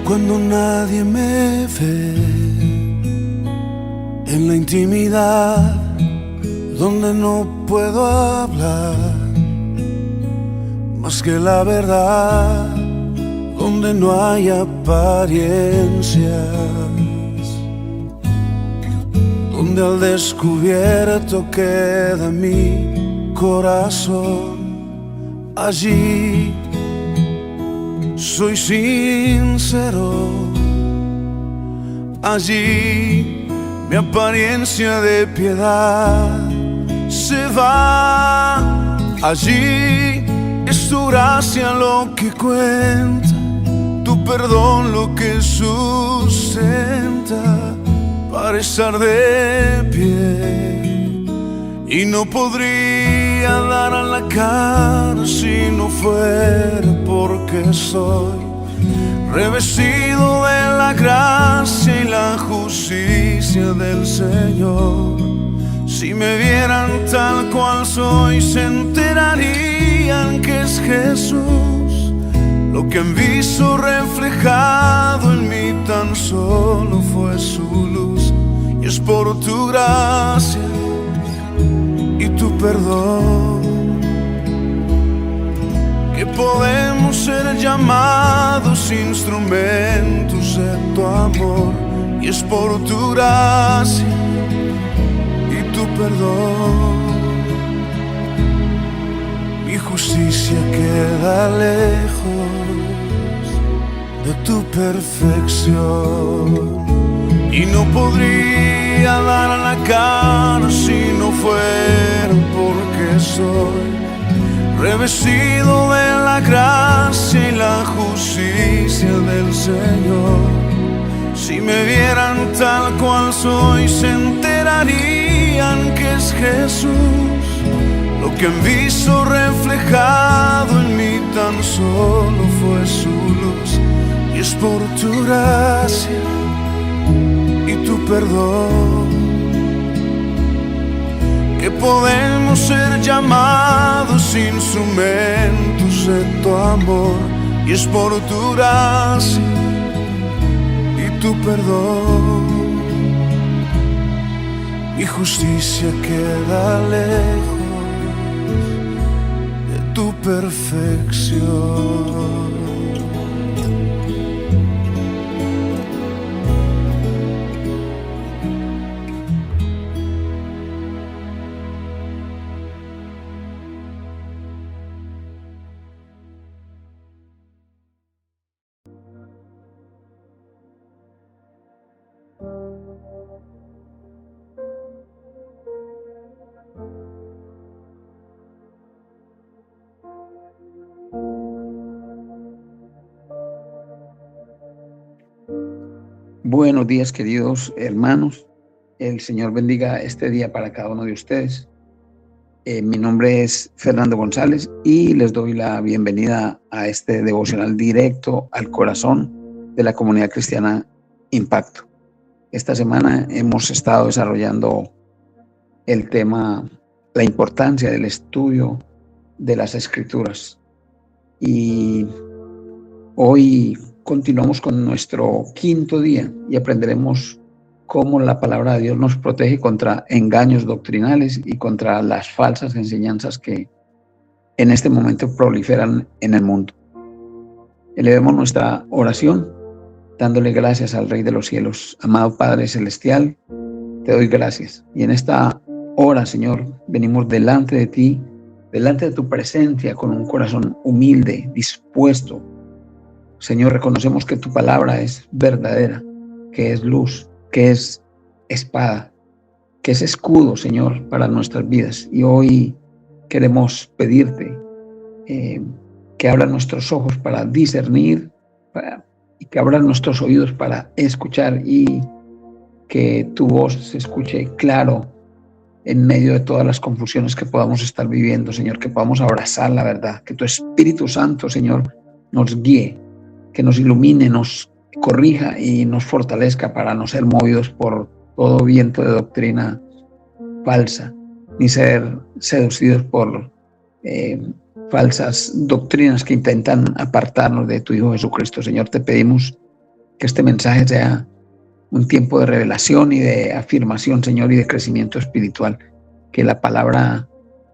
Cuando nadie me ve, en la intimidad donde no puedo hablar más que la verdad, donde no hay apariencias, donde al descubierto queda mi corazón. Allí soy sincero, allí mi apariencia de piedad se va. Allí es tu gracia lo que cuenta, tu perdón lo que sustenta para estar de pie. Y no podría dar a la cara si no fuera porque soy revestido de la gracia y la justicia del Señor. Si me vieran tal cual soy, se enterarían que es Jesús. Lo que han visto reflejado en mí tan solo fue su luz. Y es por tu gracia y tu perdón que podemos ser llamados instrumentos de tu amor. Y es por tu gracia y tu perdón. Mi justicia queda lejos de tu perfección, y no podría dar la cara si no fuera porque soy revestido de la gracia y la justicia del Señor. Si me vieran tal cual soy, se enterarían que es Jesús. Lo que han visto reflejado en mí tan solo fue su luz. Y es por tu gracia y tu perdón que podemos ser llamados instrumentos de tu amor. Y es por tu gracia y tu perdón. Mi justicia queda lejos de tu perfección. Buenos días, queridos hermanos. El Señor bendiga este día para cada uno de ustedes. Mi nombre es Fernando González y les doy la bienvenida a este devocional directo al corazón de la comunidad cristiana Impacto. Esta semana hemos estado desarrollando el tema, la importancia del estudio de las Escrituras. Y hoy continuamos con nuestro quinto día y aprenderemos cómo la palabra de Dios nos protege contra engaños doctrinales y contra las falsas enseñanzas que en este momento proliferan en el mundo. Elevemos nuestra oración dándole gracias al Rey de los cielos. Amado Padre Celestial, te doy gracias. Y en esta hora, Señor, venimos delante de ti, delante de tu presencia, con un corazón humilde, dispuesto. Señor, reconocemos que tu palabra es verdadera, que es luz, que es espada, que es escudo, Señor, para nuestras vidas. Y hoy queremos pedirte que abra nuestros ojos para discernir y que abra nuestros oídos para escuchar, y que tu voz se escuche claro en medio de todas las confusiones que podamos estar viviendo, Señor, que podamos abrazar la verdad, que tu Espíritu Santo, Señor, nos guíe, que nos ilumine, nos corrija y nos fortalezca para no ser movidos por todo viento de doctrina falsa, ni ser seducidos por falsas doctrinas que intentan apartarnos de tu Hijo Jesucristo. Señor, te pedimos que este mensaje sea un tiempo de revelación y de afirmación, Señor, y de crecimiento espiritual, que la palabra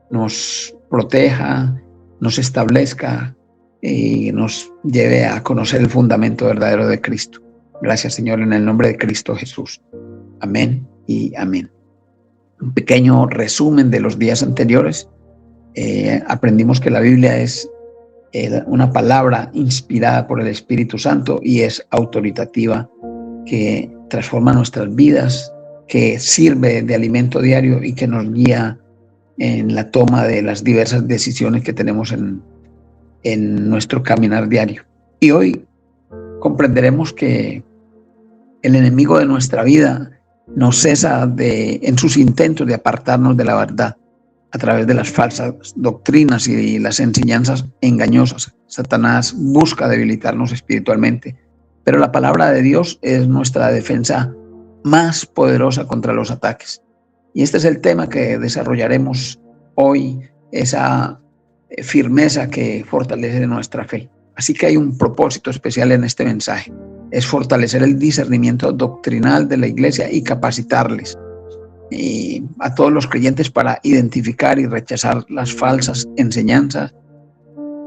nos proteja, nos establezca y nos lleve a conocer el fundamento verdadero de Cristo. Gracias, Señor, en el nombre de Cristo Jesús. Amén y amén. Un pequeño resumen de los días anteriores. Aprendimos que la Biblia es una palabra inspirada por el Espíritu Santo y es autoritativa, que transforma nuestras vidas, que sirve de alimento diario y que nos guía en la toma de las diversas decisiones que tenemos en nuestro caminar diario. Y hoy comprenderemos que el enemigo de nuestra vida no cesa en sus intentos de apartarnos de la verdad a través de las falsas doctrinas y las enseñanzas engañosas. Satanás busca debilitarnos espiritualmente, pero la palabra de Dios es nuestra defensa más poderosa contra los ataques. Y este es el tema que desarrollaremos hoy, esa firmeza que fortalece nuestra fe. Así que hay un propósito especial en este mensaje: es fortalecer el discernimiento doctrinal de la iglesia y capacitarles a todos los creyentes para identificar y rechazar las falsas enseñanzas,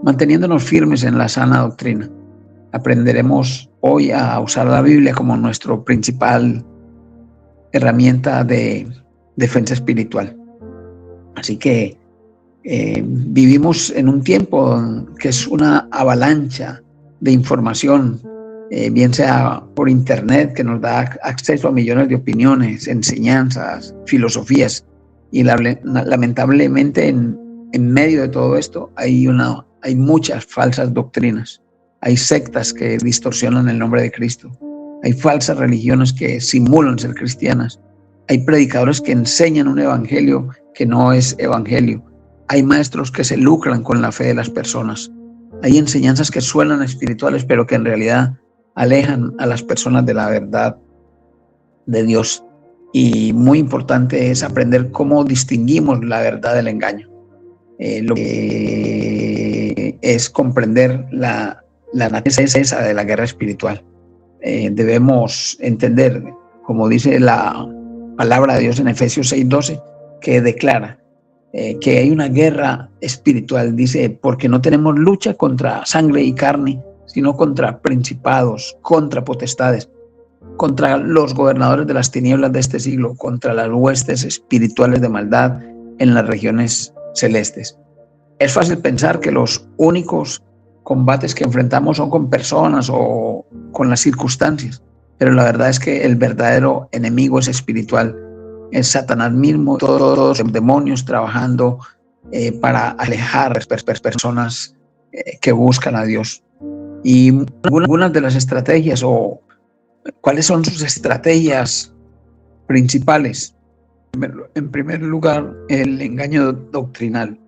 manteniéndonos firmes en la sana doctrina. Aprenderemos hoy a usar la Biblia como nuestra principal herramienta de defensa espiritual. Así que vivimos en un tiempo que es una avalancha de información, bien sea por internet, que nos da acceso a millones de opiniones, enseñanzas, filosofías, y lamentablemente en medio de todo esto hay muchas falsas doctrinas. Hay sectas que distorsionan el nombre de Cristo. Hay falsas religiones que simulan ser cristianas. Hay predicadores que enseñan un evangelio que no es evangelio. Hay maestros que se lucran con la fe de las personas. Hay enseñanzas que suenan espirituales, pero que en realidad alejan a las personas de la verdad de Dios. Y muy importante es aprender cómo distinguimos la verdad del engaño. Lo que es comprender la naturaleza de la guerra espiritual. Debemos entender, como dice la palabra de Dios en Efesios 6:12, que declara que hay una guerra espiritual. Dice, porque no tenemos lucha contra sangre y carne, sino contra principados, contra potestades, contra los gobernadores de las tinieblas de este siglo, contra las huestes espirituales de maldad en las regiones celestes. Es fácil pensar que los únicos combates que enfrentamos son con personas o con las circunstancias, pero la verdad es que el verdadero enemigo es espiritual. Es Satanás mismo, todos los demonios trabajando para alejar a las personas que buscan a Dios. Y algunas de las estrategias, o cuáles son sus estrategias principales. En primer lugar, el engaño doctrinal.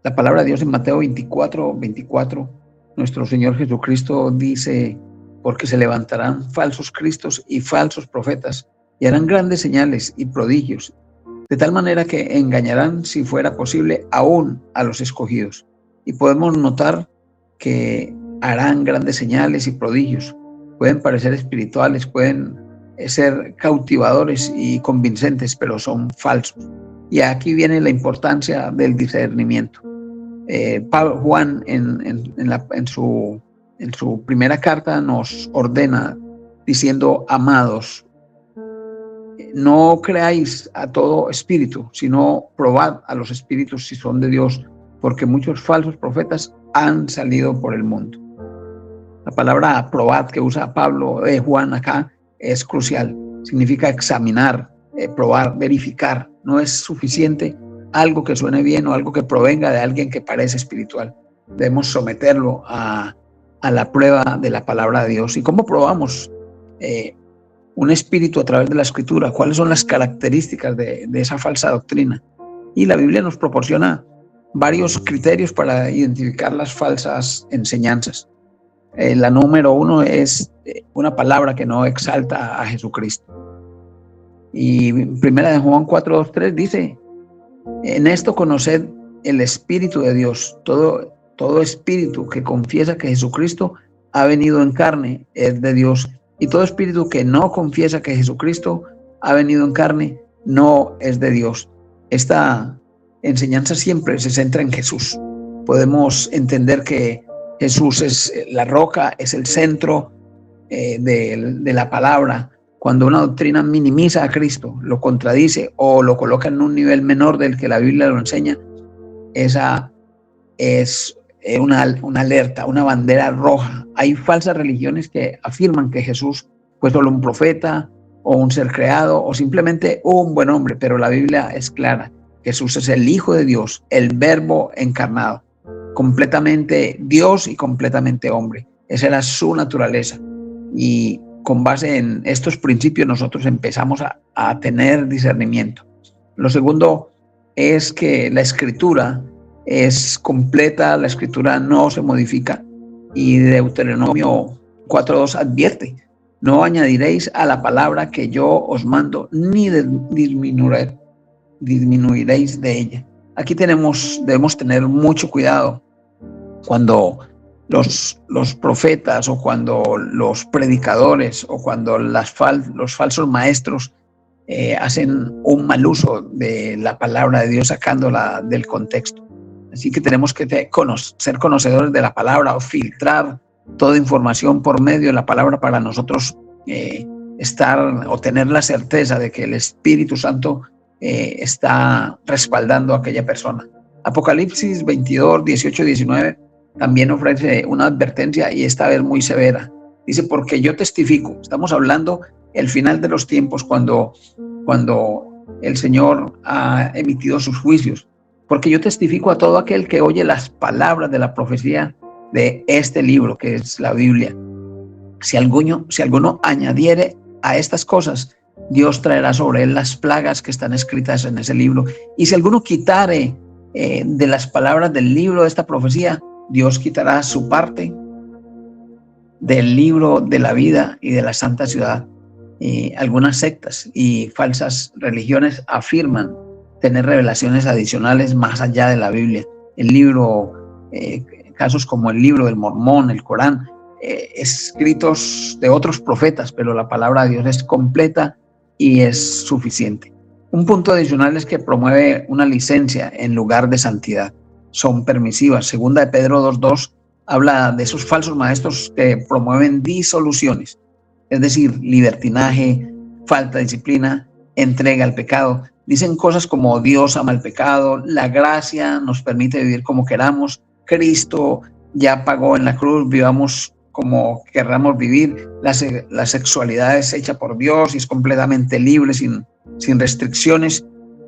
La palabra de Dios en Mateo 24:24, nuestro Señor Jesucristo dice, porque se levantarán falsos cristos y falsos profetas, y harán grandes señales y prodigios, de tal manera que engañarán, si fuera posible, aún a los escogidos. Y podemos notar que harán grandes señales y prodigios. Pueden parecer espirituales, pueden ser cautivadores y convincentes, pero son falsos. Y aquí viene la importancia del discernimiento. Juan en su primera carta nos ordena diciendo: amados, no creáis a todo espíritu, sino probad a los espíritus si son de Dios, porque muchos falsos profetas han salido por el mundo. La palabra probad que usa Juan acá es crucial. Significa examinar, probar, verificar. No es suficiente algo que suene bien o algo que provenga de alguien que parece espiritual. Debemos someterlo a la prueba de la palabra de Dios. ¿Y cómo probamos un espíritu a través de la Escritura? ¿Cuáles son las características de esa falsa doctrina? Y la Biblia nos proporciona varios criterios para identificar las falsas enseñanzas. La número 1 es una palabra que no exalta a Jesucristo. Y primera de Juan 4:2-3 dice: en esto conoced el Espíritu de Dios. Todo espíritu que confiesa que Jesucristo ha venido en carne es de Dios. Y todo espíritu que no confiesa que Jesucristo ha venido en carne no es de Dios. Esta enseñanza siempre se centra en Jesús. Podemos entender que Jesús es la roca, es el centro de la palabra. Cuando una doctrina minimiza a Cristo, lo contradice o lo coloca en un nivel menor del que la Biblia lo enseña, esa es una alerta, una bandera roja. Hay falsas religiones que afirman que Jesús fue solo un profeta o un ser creado o simplemente un buen hombre, pero la Biblia es clara. Jesús es el Hijo de Dios, el Verbo encarnado, completamente Dios y completamente hombre. Esa era su naturaleza. Y con base en estos principios nosotros empezamos a tener discernimiento. Lo segundo es que la Escritura es completa, la Escritura no se modifica, y Deuteronomio 4:2 advierte: no añadiréis a la palabra que yo os mando, ni disminuiréis de ella. Aquí debemos tener mucho cuidado cuando los profetas o cuando los predicadores o cuando los falsos maestros hacen un mal uso de la palabra de Dios sacándola del contexto. Así que tenemos que ser conocedores de la palabra o filtrar toda información por medio de la palabra para nosotros tener la certeza de que el Espíritu Santo está respaldando a aquella persona. Apocalipsis 22, 18 y 19 también ofrece una advertencia, y esta vez muy severa. Dice: porque yo testifico. Estamos hablando el final de los tiempos, cuando el Señor ha emitido sus juicios. Porque yo testifico a todo aquel que oye las palabras de la profecía de este libro, que es la Biblia. Si alguno añadiere a estas cosas, Dios traerá sobre él las plagas que están escritas en ese libro. Y si alguno quitare de las palabras del libro de esta profecía, Dios quitará su parte del libro de la vida y de la santa ciudad. Algunas sectas y falsas religiones afirman tener revelaciones adicionales más allá de la Biblia. Casos como el libro del Mormón, el Corán, escritos de otros profetas, pero la palabra de Dios es completa y es suficiente. Un punto adicional es que promueve una licencia en lugar de santidad. Son permisivas. Segunda de Pedro 2:2 habla de esos falsos maestros que promueven disoluciones, es decir, libertinaje, falta de disciplina, entrega al pecado. Dicen cosas como: Dios ama el pecado, la gracia nos permite vivir como queramos, Cristo ya pagó en la cruz, vivamos como querramos vivir, la sexualidad es hecha por Dios y es completamente libre, sin restricciones,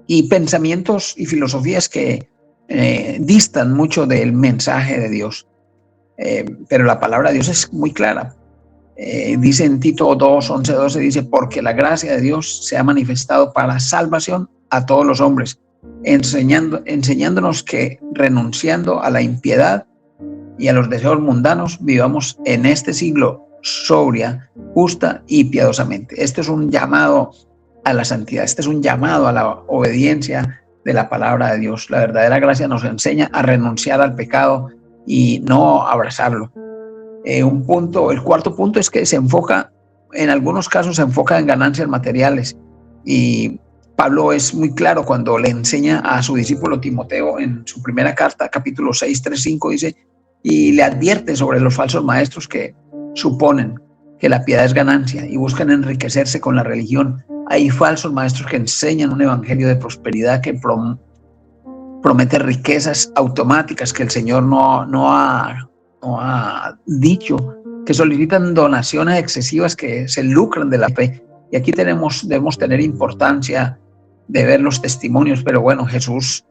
y pensamientos y filosofías que distan mucho del mensaje de Dios. Pero la palabra de Dios es muy clara. Dice en Tito 2:11-12, dice: porque la gracia de Dios se ha manifestado para salvación a todos los hombres, enseñándonos que, renunciando a la impiedad y a los deseos mundanos, vivamos en este siglo sobria, justa y piadosamente. Este es un llamado a la santidad, este es un llamado a la obediencia de la palabra de Dios. La verdadera gracia nos enseña a renunciar al pecado y no abrazarlo. El cuarto punto es que en algunos casos se enfoca en ganancias materiales, y Pablo es muy claro cuando le enseña a su discípulo Timoteo en su primera carta, capítulo 6, 3, 5, dice, y le advierte sobre los falsos maestros que suponen que la piedad es ganancia y buscan enriquecerse con la religión. Hay falsos maestros que enseñan un evangelio de prosperidad que promete riquezas automáticas que el Señor no ha dicho, que solicitan donaciones excesivas que se lucran de la fe. Y aquí debemos tener importancia de ver los testimonios, pero bueno, Jesús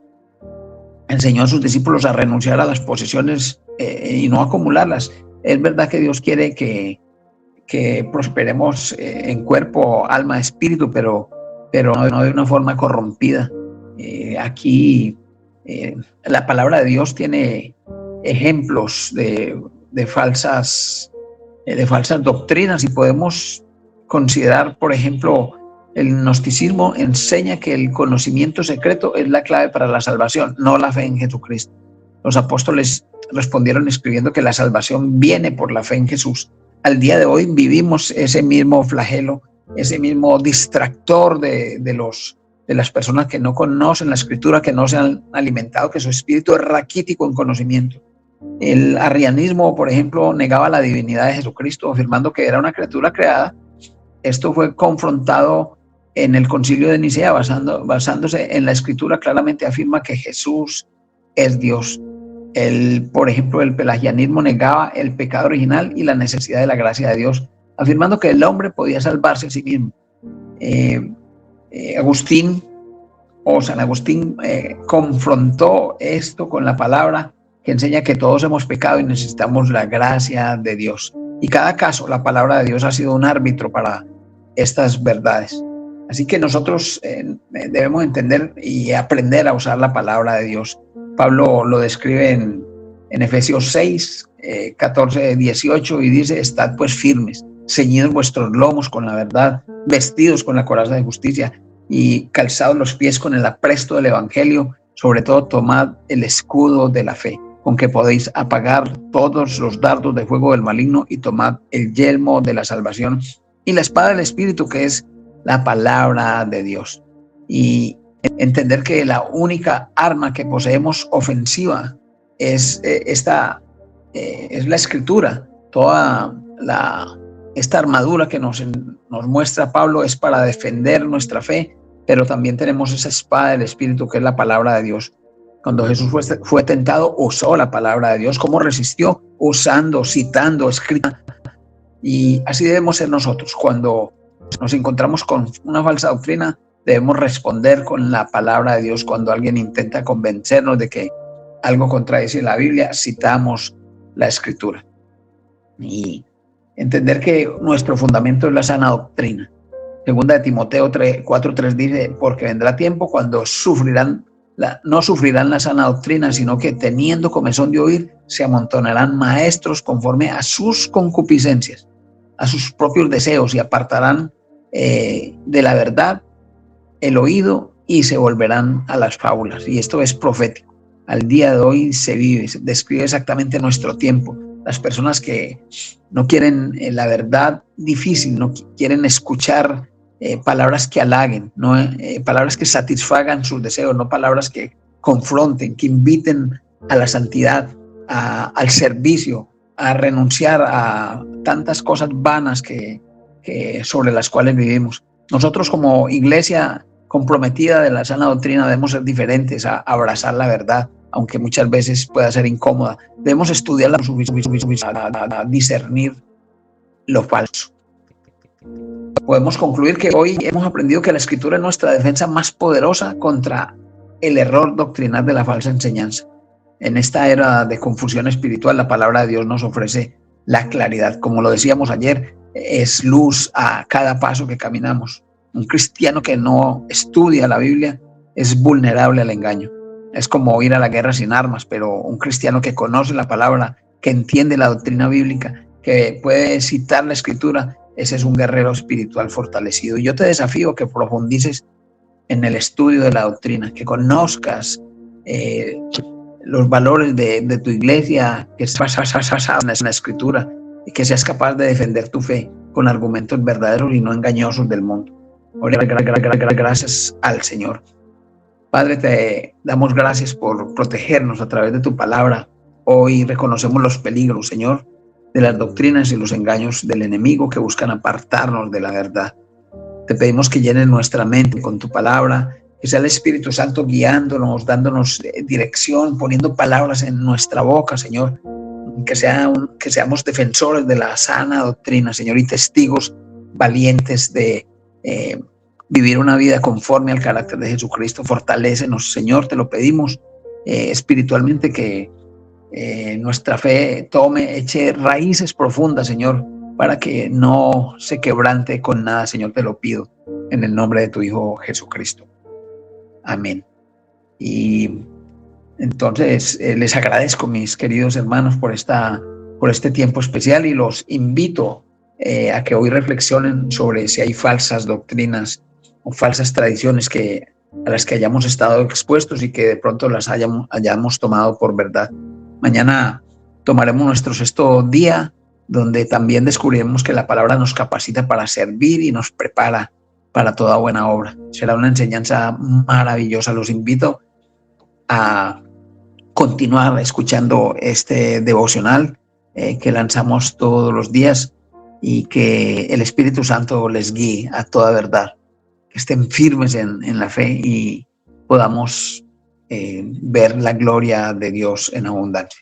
enseñó a sus discípulos a renunciar a las posesiones y no acumularlas. Es verdad que Dios quiere que prosperemos en cuerpo, alma, espíritu, pero no de una forma corrompida. Aquí la palabra de Dios tiene ejemplos de falsas doctrinas y podemos considerar, por ejemplo, el gnosticismo enseña que el conocimiento secreto es la clave para la salvación, no la fe en Jesucristo. Los apóstoles respondieron escribiendo que la salvación viene por la fe en Jesús. Al día de hoy vivimos ese mismo flagelo, ese mismo distractor de las personas que no conocen la Escritura, que no se han alimentado, que su espíritu es raquítico en conocimiento. El arrianismo, por ejemplo, negaba la divinidad de Jesucristo, afirmando que era una criatura creada. Esto fue confrontado en el Concilio de Nicea, basándose en la Escritura, claramente afirma que Jesús es Dios. Por ejemplo, el pelagianismo negaba el pecado original y la necesidad de la gracia de Dios, afirmando que el hombre podía salvarse a sí mismo. San Agustín confrontó esto con la palabra que enseña que todos hemos pecado y necesitamos la gracia de Dios. Y cada caso, la palabra de Dios ha sido un árbitro para estas verdades. Así que nosotros debemos entender y aprender a usar la palabra de Dios. Pablo lo describe en Efesios 6, 14, 18 y dice, estad pues firmes, ceñidos vuestros lomos con la verdad, vestidos con la coraza de justicia y calzados los pies con el apresto del evangelio, sobre todo tomad el escudo de la fe, con que podéis apagar todos los dardos de fuego del maligno y tomad el yelmo de la salvación y la espada del Espíritu, que es la palabra de Dios. Y entender que la única arma que poseemos ofensiva es la Escritura. Toda esta armadura que nos muestra Pablo es para defender nuestra fe, pero también tenemos esa espada del Espíritu, que es la palabra de Dios. Cuando Jesús fue tentado, usó la palabra de Dios. ¿Cómo resistió? Usando, citando, escrita. Y así debemos ser nosotros. Cuando nos encontramos con una falsa doctrina, debemos responder con la palabra de Dios. Cuando alguien intenta convencernos de que algo contradice la Biblia, citamos la Escritura. Y entender que nuestro fundamento es la sana doctrina. Segunda de Timoteo 4:3 dice, porque vendrá tiempo cuando no sufrirán la sana doctrina, sino que teniendo comezón de oír, se amontonarán maestros conforme a sus concupiscencias, a sus propios deseos, y apartarán de la verdad el oído y se volverán a las fábulas. Y esto es profético. Al día de hoy se vive, se describe exactamente nuestro tiempo. Las personas que no quieren la verdad difícil, no quieren escuchar palabras que halaguen, no palabras que satisfagan sus deseos, no palabras que confronten, que inviten a la santidad, al servicio, a renunciar a tantas cosas vanas que sobre las cuales vivimos. Nosotros, como iglesia comprometida de la sana doctrina, debemos ser diferentes, a abrazar la verdad, aunque muchas veces pueda ser incómoda. Debemos estudiarla a discernir lo falso. Podemos concluir que hoy hemos aprendido que la Escritura es nuestra defensa más poderosa contra el error doctrinal de la falsa enseñanza. En esta era de confusión espiritual, la palabra de Dios nos ofrece la claridad. Como lo decíamos ayer, es luz a cada paso que caminamos. Un cristiano que no estudia la Biblia es vulnerable al engaño. Es como ir a la guerra sin armas, pero un cristiano que conoce la palabra, que entiende la doctrina bíblica, que puede citar la Escritura, ese es un guerrero espiritual fortalecido. Y yo te desafío a que profundices en el estudio de la doctrina, que conozcas los valores de tu iglesia, que estás basado en la Escritura, y que seas capaz de defender tu fe con argumentos verdaderos y no engañosos del mundo. Gracias al Señor. Padre, te damos gracias por protegernos a través de tu palabra. Hoy reconocemos los peligros, Señor, de las doctrinas y los engaños del enemigo que buscan apartarnos de la verdad. Te pedimos que llenes nuestra mente con tu palabra, que sea el Espíritu Santo guiándonos, dándonos dirección, poniendo palabras en nuestra boca, Señor. Que seamos defensores de la sana doctrina, Señor, y testigos valientes de vivir una vida conforme al carácter de Jesucristo. Fortalécenos, Señor, te lo pedimos espiritualmente, que nuestra fe eche raíces profundas, Señor, para que no se quebrante con nada, Señor, te lo pido, en el nombre de tu Hijo Jesucristo. Amén. Y entonces les agradezco, mis queridos hermanos, por este tiempo especial, y los invito a que hoy reflexionen sobre si hay falsas doctrinas o falsas tradiciones a las que hayamos estado expuestos y que de pronto las hayamos tomado por verdad. Mañana tomaremos nuestro 6º día, donde también descubriremos que la palabra nos capacita para servir y nos prepara para toda buena obra. Será una enseñanza maravillosa. Los invito a continuar escuchando este devocional que lanzamos todos los días, y que el Espíritu Santo les guíe a toda verdad, que estén firmes en la fe y podamos ver la gloria de Dios en abundancia.